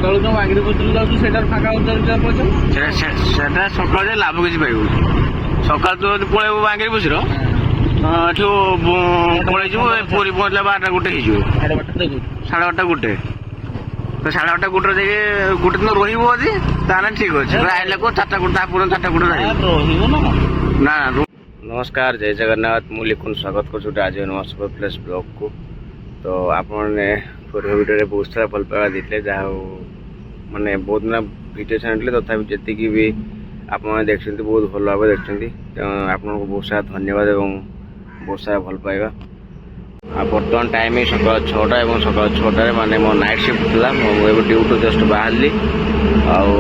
ସକାଳୁ ତ ବାଙ୍ଗିରି ପୋଷରୁ ଯାଉଛୁ ସେଟାରେ ଫାଙ୍କା ପଇସା ସେଟା ସକାଳେ ଲାଭ କିଛି ପାଇବୁନି। ସକାଳୁ ତ ଯଦି ପଳେଇବୁ ବାଙ୍ଗିରି ପୋଷର ଏଠୁ ପଳେଇଯିବୁ ପୁରୀ ପହଞ୍ଚିଲା 12ଟା 1 ହେଇଯିବ। ସାଢ଼େ 12ଟା ଗୋଟେ ତ 12:30 1 ଯାଇକି ଗୋଟେ ଦିନ ରହିବୁ ଯଦି ତାହେଲେ ଠିକ ଅଛି। ଆଇଲେ କୋ 4ଟା 1 ତା ପୂର୍ବରୁ 4ଟା 1 ରହିବ ନା। ନମସ୍କାର, ଜୟ ଜଗନ୍ନାଥ। ମୁଁ ଲିକୁନ ସ୍ୱାଗତ କରୁଛି ଗୋଟେ ଆଜି ନୂଆ ସୁପର ପ୍ଲେସ୍ ବ୍ଲଗ୍କୁ। ତ ଆପଣମାନେ ପୂର୍ବ ଭିଡ଼ିଓରେ ବହୁତ ସାରା ଭଲ ପାଇବା ଦେଇଥିଲେ, ଯାହା ହଉ ମାନେ ବହୁତ ଦିନ ଭିଡ଼ିଓ ଛାଡ଼ିଥିଲେ, ତଥାପି ଯେତିକି ବି ଆପଣମାନେ ଦେଖୁଛନ୍ତି ବହୁତ ଭଲ ଭାବରେ ଦେଖୁଛନ୍ତି। ତେଣୁ ଆପଣଙ୍କୁ ବହୁତ ସାରା ଧନ୍ୟବାଦ ଏବଂ ବହୁତ ସାରା ଭଲ ପାଇବା। ଆଉ ବର୍ତ୍ତମାନ ଟାଇମ୍ ସକାଳ 6ଟା ଏବଂ ସକାଳ 6ଟାରେ ମାନେ ମୋ ନାଇଟ୍ ସିଫ୍ଟ ଥିଲା। ମୁଁ ଏବେ ଡ୍ୟୁଟିରୁ ଜଷ୍ଟ ବାହାରିଲି, ଆଉ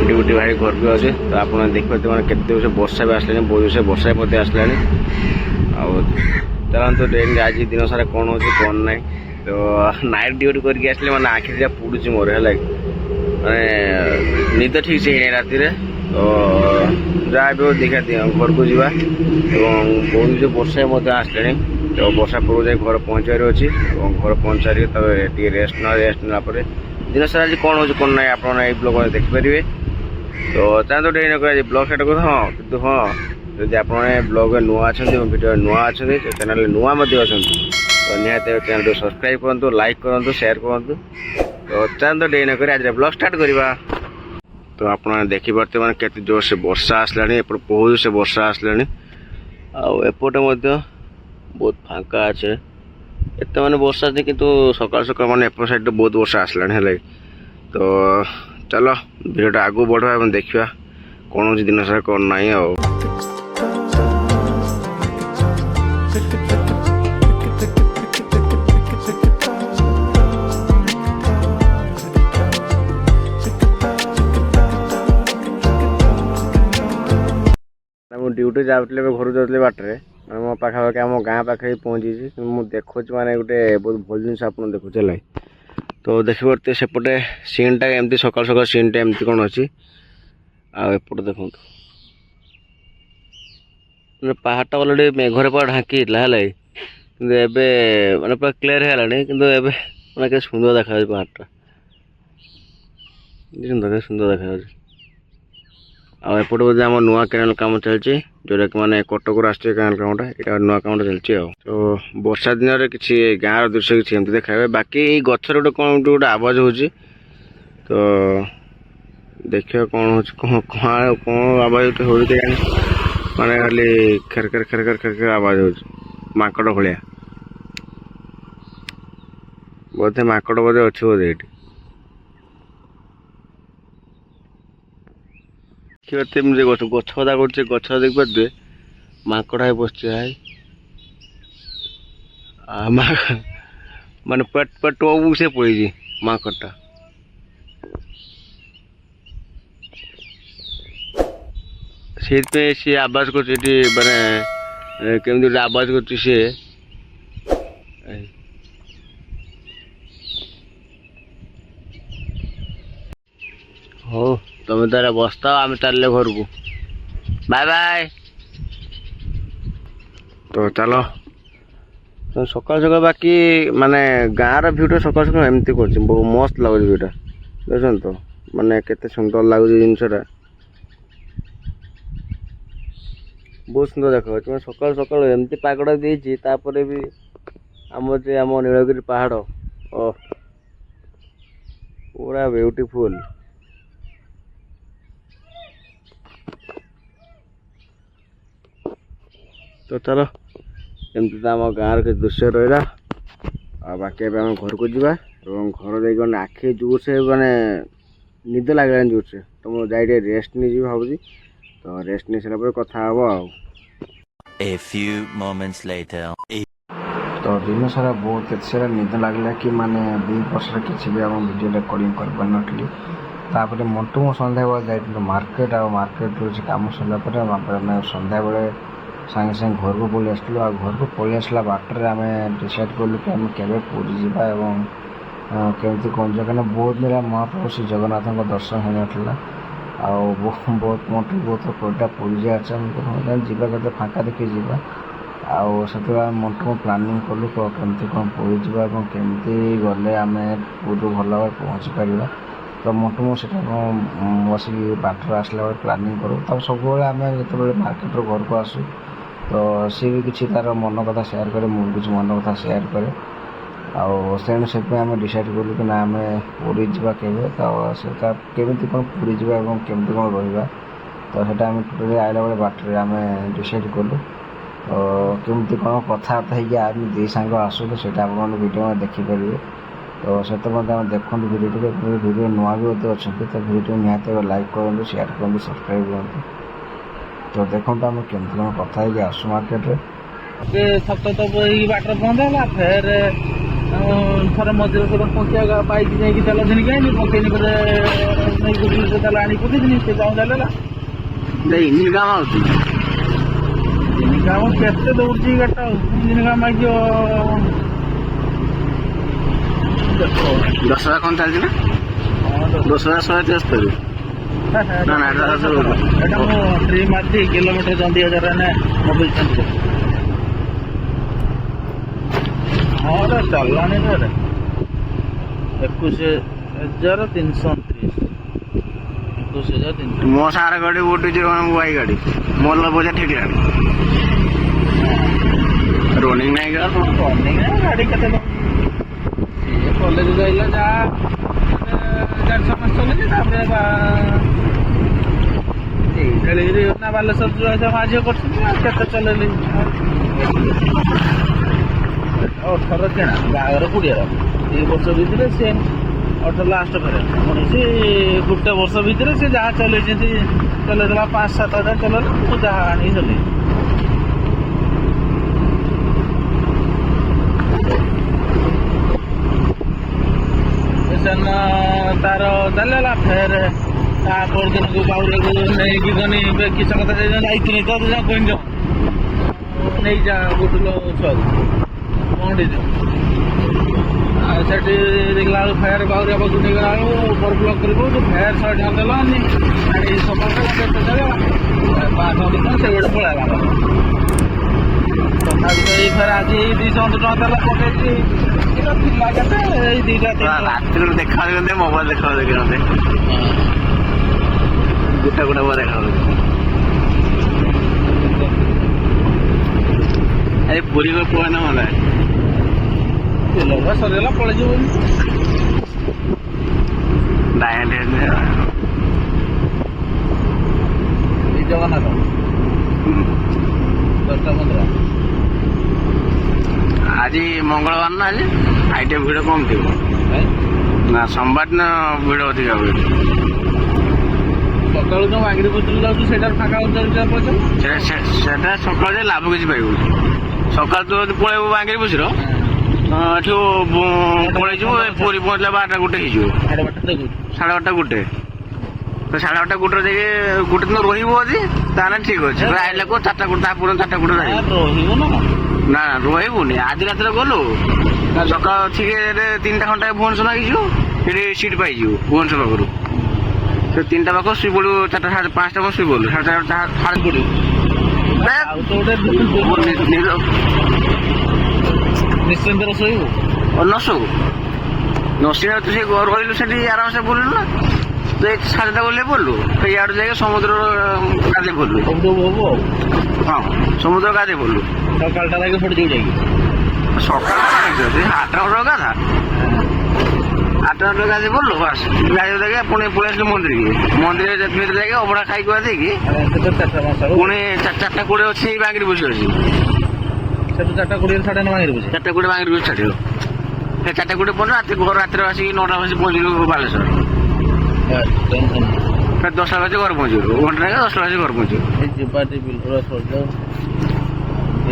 ଡ୍ୟୁଟି ବାହାରି ଘରକୁ ଅଛି। ତ ଆପଣ ଦେଖିପାରୁଥିବେ ମାନେ କେତେ ଜୋରସେ ବର୍ଷା ବି ଆସିଲାଣି, ବହୁତ ଜୋରସେ ବର୍ଷା ମଧ୍ୟ ଆସିଲାଣି। ଆଉ ଚାଲନ୍ତୁ ଡେଲି ଆଜି ଦିନ ସାରା କ'ଣ ହେଉଛି କ'ଣ ନାହିଁ। ତ ନାଇଟ୍ ଡ୍ୟୁଟି କରିକି ଆସିଲେ ମାନେ ଆଖି ଦିଟା ପୋଡ଼ୁଛି ମୋର, ହେଲା କି ମାନେ ନିଦ ଠିକ୍ ସେ ହେଇନାହିଁ ରାତିରେ। ତ ଯାହା ବି ହଉ ଦେଖିବା ଘରକୁ ଯିବା ଏବଂ ବହୁତ ଜୋର ବର୍ଷା ମଧ୍ୟ ଆସିଲାଣି। ତ ବର୍ଷା ପୂର୍ବରୁ ଯାଇ ଘର ପହଞ୍ଚିବାର ଅଛି ଏବଂ ଘର ପହଞ୍ଚି ସାରିକି ତାପରେ ଟିକେ ରେଷ୍ଟ ନେଲା ପରେ ଦିନ ସାରା ଆଜି କ'ଣ ହେଉଛି କ'ଣ ନାହିଁ ଆପଣ ଏଇ ବ୍ଲଗ୍ ଦେଖିପାରିବେ। ତ ଚାଲନ୍ତୁ ଡେରି ନ କରି ବ୍ଲଗ୍ ଷ୍ଟାର୍ଟ କରୁ। କିନ୍ତୁ ଯଦି ଆପଣ ବ୍ଲଗ୍ରେ ନୂଆ ଅଛନ୍ତି ଏବଂ ଭିଡ଼ିଓରେ ନୂଆ ଅଛନ୍ତି, ଚ୍ୟାନେଲରେ ନୂଆ ମଧ୍ୟ ଅଛନ୍ତି, ତ ନିହାତି ଚ୍ୟାନେଲକୁ ସବସ୍କ୍ରାଇବ୍ କରନ୍ତୁ, ଲାଇକ୍ କରନ୍ତୁ, ସେୟାର କରନ୍ତୁ। ତ ଚାଲନ୍ତୁ ଡେରି ନ କରି ଆଜିର ବ୍ଲଗ୍ ଷ୍ଟାର୍ଟ କରିବା। ତ ଆପଣମାନେ ଦେଖିପାରୁଥିବେ ମାନେ କେତେ ଜୋରସେ ବର୍ଷା ଆସିଲାଣି, ଏପଟେ ବହୁତ ଜୋରସେ ବର୍ଷା ଆସିଲାଣି। ଆଉ ଏପଟେ ମଧ୍ୟ ବହୁତ ଫାଙ୍କା ଅଛି, ଏତେ ମାନେ ବର୍ଷା ଅଛି କିନ୍ତୁ ସକାଳୁ ସକାଳୁ ମାନେ ଏପଟ ସାଇଡ଼ରେ ବହୁତ ବର୍ଷା ଆସିଲାଣି, ହେଲା। ତ ଚାଲ ଭିଡ଼ିଓଟା ଆଗକୁ ବଢ଼ିବା ଏବଂ ଦେଖିବା କ'ଣ ହେଉଛି ଦିନ ସାରା କ'ଣ ନାହିଁ। ଆଉ ମୁଁ ଡ୍ୟୁଟି ଯାଉଥିଲି, ଏବେ ଘରକୁ ଯାଉଥିଲି ବାଟରେ ମାନେ ମୋ ପାଖାପାଖି ଆମ ଗାଁ ପାଖରେ ପହଞ୍ଚିଛି। ମୁଁ ଦେଖୁଛି ମାନେ ଗୋଟେ ବହୁତ ଭଲ ଜିନିଷ ଆପଣ ଦେଖୁଛି, ହେଲା। ତ ଦେଖିପାରୁଥିବେ ସେପଟେ ସିନ୍ଟା ଏମିତି ସକାଳୁ ସକାଳୁ ସିନ୍ଟା ଏମିତି କ'ଣ ଅଛି। ଆଉ ଏପଟେ ଦେଖନ୍ତୁ ମାନେ ପାହାଡ଼ଟା ଅଲରେଡ଼ି ମେଘରେ ପୁରା ଢାଙ୍କି ହେଇଥିଲା, ହେଲା। କିନ୍ତୁ ଏବେ ମାନେ ପୁରା କ୍ଲିୟର ହେଇଗଲାଣି, କିନ୍ତୁ ଏବେ ମାନେ କେତେ ସୁନ୍ଦର ଦେଖାଯାଉଛି ପାହାଡ଼ଟା, କେତେ ସୁନ୍ଦର ଦେଖାଯାଉଛି। ଆଉ ଏପଟେ ବୋଧେ ଆମ ନୂଆ କେନାଲ କାମ ଚାଲିଛି, ଯେଉଁଟାକି ମାନେ କଟକରୁ ଆସିଛି କେନାଲ କାମଟା, ଏଇଟା ନୂଆ କାମଟା ଚାଲିଛି। ଆଉ ତ ବର୍ଷା ଦିନରେ କିଛି ଗାଁର ଦୃଶ୍ୟ କିଛି ଏମିତି ଦେଖାହୁଏ। ବାକି ଏଇ ଗଛରେ ଗୋଟେ ଆବାଜ ହେଉଛି, ତ ଦେଖିବା କ'ଣ ହେଉଛି କ'ଣ ଆବାଜ ଗୋଟେ ହେଉଛି କେଜାଣି। ମାନେ ଖାଲି ଖେର ଖେର ଆବାଜ ହେଉଛି, ମାଙ୍କଡ଼ ଭଳିଆ ବୋଧେ, ମାଙ୍କଡ଼ ବୋଧେ ଅଛି ବୋଧେ ଏଇଠି। ଦେଖିପାରୁଥିବେ ଗଛ କଥା କରୁଛି, ଗଛ ଦେଖିପାରୁଥିବେ ମାଙ୍କଡ଼ ହେଇ ବସିଛି ଭାଇ। ମାନେ ପେଟ ସେ ପଳେଇଛି ମାଙ୍କଡ଼ଟା। ସେଇଥିପାଇଁ ସିଏ ଆବାଜ କରୁଛି ଏଠି, ମାନେ କେମିତି ଗୋଟେ ଆବାଜ କରୁଛି ସିଏ। ହଉ ତମେ ତାହେଲେ ବସିଥାଅ, ଆମେ ଚାଲିଲେ ଘରକୁ, ବାଏ ବାଏ। ତ ଚାଲ ସକାଳୁ ସକାଳୁ, ବାକି ମାନେ ଗାଁର ଭିଉଟା ସକାଳୁ ସକାଳୁ ଏମିତି କରୁଛି, ବହୁତ ମସ୍ତ ଲାଗୁଛି ଭିଉଟା, ଦେଖୁଛନ୍ତି ତ ମାନେ କେତେ ସୁନ୍ଦର ଲାଗୁଛି ଜିନିଷଟା, ବହୁତ ସୁନ୍ଦର ଦେଖାଯାଉଛି। ମାନେ ସକାଳୁ ସକାଳୁ ଏମିତି ପାଗଟା ଦେଇଛି, ତାପରେ ବି ଆମର ଯେ ଆମ ନୀଳଗିରି ପାହାଡ଼ ପୁରା ବିୟୁଟିଫୁଲ। ତ ଚାଲ ଏମିତି ତ ଆମ ଗାଁର କିଛି ଦୃଶ୍ୟ ରହିଲା। ଆଉ ବାକି ଏବେ ଆମେ ଘରକୁ ଯିବା ଏବଂ ଘର ଯାଇକି ମାନେ ଆଖି ଜୋରସେ ମାନେ ନିଦ ଲାଗିଲାଣି ଜୋରସେ, ତ ମୁଁ ଯାଇ ଟିକେ ରେଷ୍ଟ ନେଇଯିବି ଭାବୁଛି। ତ ରେଷ୍ଟ ନେଇ ସାରିଲା ପରେ କଥା ହବ। ଆଉ A few moments later. ତ ଦିନ ସାରା ବହୁତ ଏତେ ସାରା ନିଦ ଲାଗିଲା କି ମାନେ 2 ବର୍ଷରେ କିଛି ବି ଆମ ଭିଡ଼ିଓ ରେକର୍ଡ଼ିଂ କରିପାରିନଥିଲି। ତାପରେ ମଣ୍ଟୁ ମୁଁ ସନ୍ଧ୍ୟାବେଳେ ଯାଇଥିଲୁ ମାର୍କେଟ, ଆଉ ମାର୍କେଟରୁ କିଛି କାମ ସରିଲା ପରେ ଆମେ ସନ୍ଧ୍ୟାବେଳେ ସାଙ୍ଗେ ସାଙ୍ଗେ ଘରକୁ ପଳେଇ ଆସିଥିଲୁ। ଆଉ ଘରକୁ ପଳେଇ ଆସିଲା ବାଟରେ ଆମେ ଡିସାଇଡ଼୍ କଲୁ କି ଆମେ କେବେ ପୁରୀ ଯିବା ଏବଂ କେମିତି କ'ଣ ଯିବା, କାହିଁକିନା ବହୁତ ଦିନ ମହାପ୍ରଭୁ ଶ୍ରୀ ଜଗନ୍ନାଥଙ୍କ ଦର୍ଶନ ହୋଇନଥିଲା। ଆଉ ବହୁତ ମଣ୍ଟୁ ବହୁତ କହିଲା ପୁରୀ ଯିବା, ଯିବା କେତେ ଫାଙ୍କା ଦେଖି ଯିବା। ଆଉ ସେଥିପାଇଁ ମଣ୍ଟୁ ପ୍ଲାନିଂ କଲୁ କେମିତି କ'ଣ ପୁରୀ ଯିବା ଏବଂ କେମିତି ଗଲେ ଆମେ ପୁରୀରୁ ଭଲ ଭାବରେ ପହଞ୍ଚି ପାରିବା। ତ ମୋଟୁ ମୁଁ ସେଟା ବସିକି ବାଟରେ ଆସିଲା ବେଳେ ପ୍ଲାନିଂ କରୁ। ତାପରେ ସବୁବେଳେ ଆମେ ଯେତେବେଳେ ମାର୍କେଟରୁ ଘରକୁ ଆସୁ ତ ସିଏ ବି କିଛି ତା'ର ମନ କଥା ସେୟାର କରେ, ମୁଁ ବି କିଛି ମନ କଥା ସେୟାର କରେ। ଆଉ ତେଣୁ ସେଥିପାଇଁ ଆମେ ଡିସାଇଡ଼୍ କଲୁ କି ନା ଆମେ ପୁରୀ ଯିବା କେବେ, ତ ସେଟା କେମିତି କ'ଣ ପୁରୀ ଯିବା ଏବଂ କେମିତି କ'ଣ ରହିବା, ତ ସେଇଟା ଆମେ ଟୋଟାଲି ଆଇଲା ବେଳେ ବାଟରେ ଆମେ ଡିସାଇଡ଼୍ କଲୁ। ତ କେମିତି କ'ଣ କଥାବାର୍ତ୍ତା ହେଇକି ଆମେ ଦୁଇ ସାଙ୍ଗ ଆସୁ, ତ ସେଇଟା ଆପଣମାନେ ଭିଡ଼ିଓ ଦେଖିପାରିବେ। ତ ସେତେବେଳେ ଆମେ ଦେଖନ୍ତୁ ଭିଡ଼ିଓଟିରେ, ଭିଡ଼ିଓ ନୂଆ ବି ମଧ୍ୟ ଅଛନ୍ତି, ତ ଭିଡ଼ିଓ ନିହାତି ଲାଇକ୍ କରନ୍ତୁ, ସେୟାର କରନ୍ତୁ, ସବସ୍କ୍ରାଇବ୍ କରନ୍ତୁ। ତ ଦେଖନ୍ତୁ ଆମେ କେମିତି କ'ଣ କଥା ହେଇକି ଆସୁ ମାର୍କେଟରେ। ସତ ତ ଏଇ ବାଟରେ ପହଞ୍ଚେଇଲା, ଫେର ଥରେ ମଝିରେ ଥରେ ପହଞ୍ଚିବା ବାଇକ୍ ଯାଇକି ତେଲ ଧରିକି ଆଇଲି, ପକେଇନି ପରେ ନେଇକି ତେଲ ଆଣି ପକେଇଥିଲି, ସେ କାମ ଚାଲିଲା। ଇଞ୍ଜିନ କାମ ହେଉଛି, ଇଞ୍ଜିନ କାମ କେତେ ଦୌଡ଼ୁଛି ଗାଡ଼ିଟା, ଇଞ୍ଜିନ କାମ ମାଗିବ 10,000 କ'ଣ ଚାଲିଛି ନା? 10,173 ନା ନା ଏଇଟା ମୁଁ ଟ୍ରି ମାରିଛି, କିଲୋମିଟର 2,000 ମୋବାଇଲ ଚାଲିଛି। ହଁ ରେ ଚାଲିଲାଣି ରେ 21,329, 21,329। ମୋ ସାର ଗାଡ଼ି ଉଠୁଛି ବାଇ ଗାଡ଼ି, ମୋର ପଇସା ଠିକିଲାଣି। ରନିଂ ନାହିଁ ରନିଂ ଗାଡ଼ି କେତେ ସିଏ କଲେଜ ଯାଇଲା ଯାହା 400 ମାସ ଚଲେଇଛି, ତାପରେ ଖେଳିକିରି ନା ବାଲେଶ୍ୱର ଯିବା ମାଝିଅ କରୁଛନ୍ତି, ଆଉ କେତେ ଚଲେଇଲି। 18 କିଣା ବାହାଘର 20ର, 2 ବର୍ଷ ଭିତରେ ସେ 18 ଲାଷ୍ଟ ଫେରେ 19, ଗୋଟେ ବର୍ଷ ଭିତରେ ସେ ଯାହା ଚଲେଇଛନ୍ତି ଚଲେଇଦେଲା 5-7 ହଜାର ଚଲେଇଲା, ମୁଁ ଯାହା ଆଣିକି ଚଲେଇଲି। ତାର ଚାଲିଲା, ଫେର ତା ପରଦିନକୁ ବାଉରିଆକୁ ନେଇକି ଗନି କିସ କଥା ଯାଇଥିଲି ତ କହିନି ନେଇଯା ଗୋଟୁଲ ଛୁଆକୁ ପହଣ୍ଡି ଆଉ ସେଠି ଦେଖିଲା ବେଳକୁ ଫେର ବାଉରିଆ ପାଖକୁ ନେଇଗଲା ବେଳକୁ ଉପର ବ୍ଲକ୍ କରିବ, ଫେର 100 ଟଙ୍କା ଦେଲାନି, ଗାଡ଼ି ସକାଳ ସେ ଗୋଟେ ପଳେଇଲା। ତଥାପି ତ ଏଇ ଫେର ଆଜି 200 ଟଙ୍କା ଦେଲା ପକେଇଛି, ଥିଲା କେତେ ଏଇ 2ଟା ରାତିରେ ଦେଖାଯାଉଛି, ମୋବାଇଲ ଦେଖାଯାଉଛି ଦେଖାଯାଉଛି ଗୋଟା ଗୋଟା ପରେ ଦେଖାଯାଉଛି। ଆରେ ପୁରୀ କୁହ ନା ମନେ ଲଗା ସରିଗଲା ପଳେଇଯିବ ଜଗନ୍ନାଥ 10ଟା 15। ଆଜି ମଙ୍ଗଳବାର ନା, ଆଜି ଆଇଟମ୍ ଭିଡ଼ କମ୍ ଥିବ ନା, ସୋମବାର ଦିନ ଭିଡ଼ ଅଧିକା ହୁଏ। ସକାଳୁ ଯୋଉ ମାଗିରି ବୁତୁରୁ ଯାଉଛୁ ସେଇଟାର ଫାଙ୍କା ପଇସା ସେଟା ସକାଳୁ ଯାଇ ଲାଭ କିଛି ପାଇବୁ। ସକାଳୁ ତୁ ଯଦି ପଳେଇବୁ ମାଗିରି ବୁଝିର, ଏଠୁ ପଳେଇଯିବୁ, ପୁରୀ ପହଞ୍ଚିଲା 12ଟା 1 ହେଇଯିବ, 12:30 1 ତ 12:30 1 ଯାଇକି ଗୋଟେ ଦିନ ରହିବ ଯଦି ତାହେଲେ ଠିକ ଅଛି। ଆଇଲେ କୋ 4ଟା 1 ତା ପୁଣି 4ଟା 1 ରହିବ ନା ରହିବୁନି। ଆଜି ରାତିରେ ଗଲୁ ସକାଳ ଠିକ 3ଟା ଘଣ୍ଟା ଭୁବନେଶ୍ୱର ହେଇଯିବ, ସେଠି ସିଟ୍ ପାଇଯିବୁ ଭୁବନେଶ୍ୱର ପାଖରୁ। ସେ 3ଟା ପାଖ ଶୋଇ ପଡ଼ିବୁ, 4ଟା 5ଟା ପାଖ ଶୋଇ ପଡ଼ିଲୁ, 4:30 ପଡ଼ିବୁ ନିଶ୍ଚିନ୍ତରେ ଶୋଇବୁ। ନଶୋଉ ନଶିନା ତୁ ସେ ରହିଲୁ ସେଠି ଆରାମସେ ବୁଲିଲୁ ନା, ତୁ 7ଟା ଗଲେ ପଡ଼ିଲୁ, ଇଆଡ଼ୁ ଯାଇକି ସମୁଦ୍ର ଗାଧେଇ ପଡ଼ିଲୁ। ହଁ ସମୁଦ୍ର ଗାଧେଇ ପଡ଼ିଲୁ, ସକାଳଟା ଲାଗି ପଡ଼ିଯିବୁ ଯାଇକି ସକାଳ 8ଟା ଗାଧା 8ଟା ଗାଧେଇ ପଡ଼ିଲୁ, ବାସ୍ ଗାଧେଇ ଯାଇକି ପୁଣି ପଳେଇ ଆସିଲୁ ମନ୍ଦିରରେ ଯାଇକି ଅବଢ଼ା ଖାଇକି ଦେଇକି ପୁଣି 4ଟା 20 ଅଛି ବାଙ୍ଗିରି ବସି ଅଛି, ସେଠୁ 4ଟା 20 ଛାଡ଼େ 4ଟା 20 ବାଙ୍ଗିରି ବସି ଛାଡ଼ିବ। ସେ 4ଟା 20 ପର୍ଯ୍ୟନ୍ତ ରାତିରେ ଆସିକି 9ଟା ବାଜି ପହଞ୍ଚିଲୁ ବାଲେଶ୍ୱର, ଫେର 10ଟା ବାଜି ଘରେ ପହଞ୍ଚିଲୁ, ଘଣ୍ଟା 10ଟା ବାଜି ଘରେ ପହଞ୍ଚିଲୁ।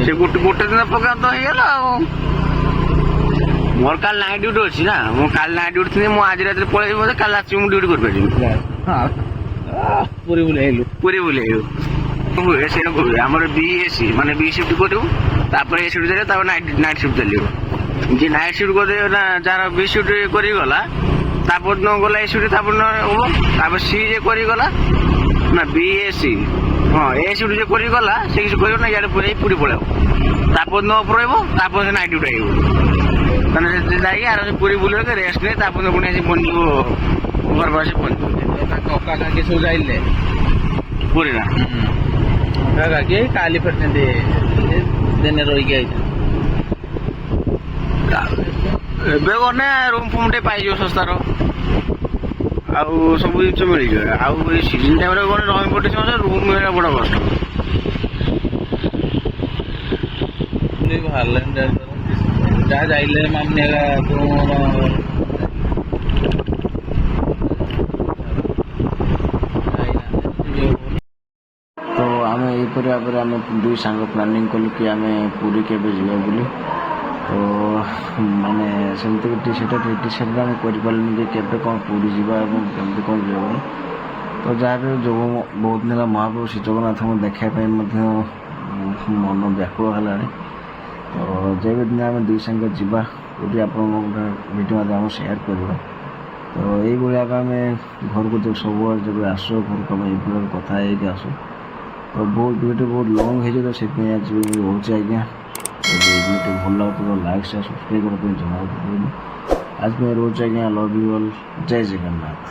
ସେ ଗୋଟେ ଦିନ ପକା ତ ହେଇଗଲା ଆଉ। ମୋର କାଲି ନାଇଟ୍ ଡ୍ୟୁଟି ଅଛି ନା, ମୁଁ କାଲି ନାଇଟ୍ ଡ୍ୟୁଟି ଥିଲି, ମୁଁ ଆଜି ରାତିରେ ପଳେଇବି, ବୋଧେ କାଲି ରାତିରେ ମୁଁ ଡ୍ୟୁଟି କରିପାରିବି। ପୁରୀ ବୁଲେଇଲୁ ହୁଏ ସେଇଟା ହୁଏ ଆମର BSC ମାନେ B ସିଫ୍ଟ କରିବୁ, ତାପରେ A ସିଫ୍ଟ ଚାଲିବ, ତାପରେ ନାଇଟ୍ ସିଫ୍ଟ ଚାଲିବ। ଯିଏ ନାଇଟ୍ ସିଫ୍ଟ କରିଦେବ ନା, ଯାହାର B ସିଫ୍ଟ କରିଗଲା ତାପର ଦିନ ଗଲା A ସିଫ୍ଟ, ତାପର ଦିନ ହବ, ତାପରେ C ଯେ କରିଗଲା ନା BSC, ହଁ A ସିଫ୍ଟ ଯେ କରିଗଲା ସେ କିଛି କରିବ ନା, ଇଆଡ଼େ ପୁରୀ ପଳେଇବ, ତାପର ଦିନ ରହିବ, ତାପରେ ସେ ନାଇଟ୍ ଡ୍ୟୁଟି ଆସିବ। ମାନେ ସେ ଯାଇକି ଆର ପୁରୀ ବୁଲିବାକୁ ରେଷ୍ଟ ନେଇ ତାପରେ ପୁଣି ଆସି ପହଞ୍ଚିବୁ ଘର ଆସି ପହଞ୍ଚିବୁ। କକା କାକି ସବୁ ଯାଇଥିଲେ ପୁରୀ ନା କକା କାକି କାଲି ଫେରିଛନ୍ତି ଦିନେ ରହିକି ଆଇଛନ୍ତି। ଏବେ ଗଲେ ରୁମ୍ ଫୁମ୍ ଟିକେ ପାଇଯିବ ଶସ୍ତାର ଆଉ ସବୁ ଜିନିଷ ମିଳିଯିବ। ଆଉ ଏଇ ସିଜିନ୍ ଟାଇମ୍ରେ ଗଲେ ରହିବ ଗୋଟେ ସମୟ ରୁମ୍ ମିଳିବା ବଡ଼ କଷ୍ଟ। ବାହାରିଲେ ଯାହା ଯାଇଲେ ମାମୁନି ହେକା ତୁମର ତ ଆମେ ଏହିପରି ଭାବରେ ଆମେ ଦୁଇ ସାଙ୍ଗ ପ୍ଲାନିଂ କଲୁ କି ଆମେ ପୁରୀ କେବେ ଯିବା ବୋଲି। ତ ମାନେ ସେମିତି ସେଇଟା ଡିସାଇଡ଼୍ ଆମେ କରିପାରିଲୁନି ଯେ କେବେ କ'ଣ ପୁରୀ ଯିବା ଏବଂ କେମିତି କ'ଣ ଯିବା ବୋଲି। ତ ଯାହା ବି ଯୋଗ ବହୁତ ଦିନ ହେଲା ମହାପ୍ରଭୁ ଶ୍ରୀ ଜଗନ୍ନାଥଙ୍କୁ ଦେଖିବା ପାଇଁ ମଧ୍ୟ ମନ ବ୍ୟାକୁଳ ହେଲାଣି। ତ ଯେବେ ଦିନ ଆମେ ଦୁଇ ସାଙ୍ଗ ଯିବା ପୁରୀ ଆପଣଙ୍କ ଗୋଟେ ଭିଡ଼ିଓ ମଧ୍ୟ ଆମେ ସେୟାର କରିବା। ତ ଏଇଭଳି ଭାବେ ଆମେ ଘରକୁ ସବୁବେଳେ ଯେବେ ଆସୁ ଘରକୁ ଆମେ ଏଇଭଳି କଥା ହେଇକି ଆସୁ। ତ ବହୁତ ଭିଡ଼ିଓ ବହୁତ ଲଙ୍ଗ୍ ହେଇଯିବ ତ ସେଥିପାଇଁ ଆଜି ରହୁଛି ଆଜ୍ଞା। ଯଦି ଭିଡ଼ିଓ ଭଲ ଲାଗୁଥିବ ତ ଲାଇକ୍ ସେୟାର ସବସ୍କ୍ରାଇବ୍ କରିବା ପାଇଁ ଜଣାନ୍ତୁ। ଆଜି ପାଇଁ ରହୁଛି ଆଜ୍ଞା। Love you all. ଜୟ ଜଗନ୍ନାଥ।